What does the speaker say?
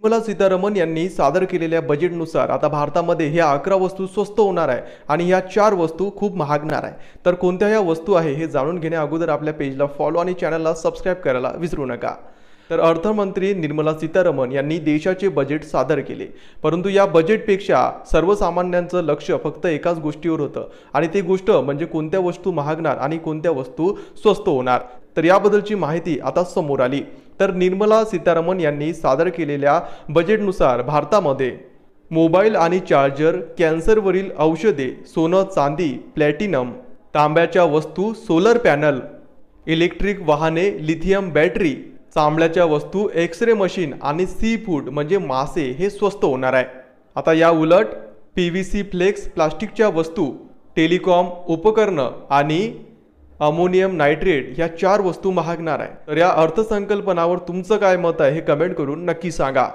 निर्मला सीतारामन यांनी सादर केलेल्या बजेटनुसार आता भारतामध्ये ह्या 11 वस्तू स्वस्त होणार आहे आणि ह्या 4 वस्तू खूप महागणार आहे। तर कोणत्या ह्या वस्तू आहे हे जाणून घेण्या अगोदर आपल्या पेजला फॉलो आणि चॅनलला सबस्क्राइब करायला विसरू नका। तर अर्थमंत्री निर्मला सीतारामन यांनी देशाचे बजेट सादर केले, परंतु या बजेटपेक्षा सर्वसामान्यांचं लक्ष फक्त एकाच गोष्टीवर होतं आणि ती गोष्ट म्हणजे कोणत्या वस्तू महागणार आणि कोणत्या वस्तू स्वस्त होणार। तर याबद्दलची माहिती आता समोर आली। तर निर्मला सीतारामन यांनी सादर केलेल्या बजेटनुसार भारतामध्ये मोबाईल आणि चार्जर, कॅन्सरवरील औषधे, सोनं चांदी, प्लॅटिनम, तांब्याच्या वस्तू, सोलर पॅनल, इलेक्ट्रिक वाहने, लिथियम बॅटरी, चामड्याच्या वस्तू, एक्सरे मशीन आणि सी फूड म्हणजे मासे हे स्वस्त होणार आहे। आता या उलट PVC फ्लेक्स, प्लास्टिकच्या वस्तू, टेलिकॉम उपकरणं आणि अमोनियम नायट्रेट या 4 वस्तू महागणार आहे। तर या अर्थसंकल्पनावर तुमचं काय मत आहे हे कमेंट करून नक्की सांगा।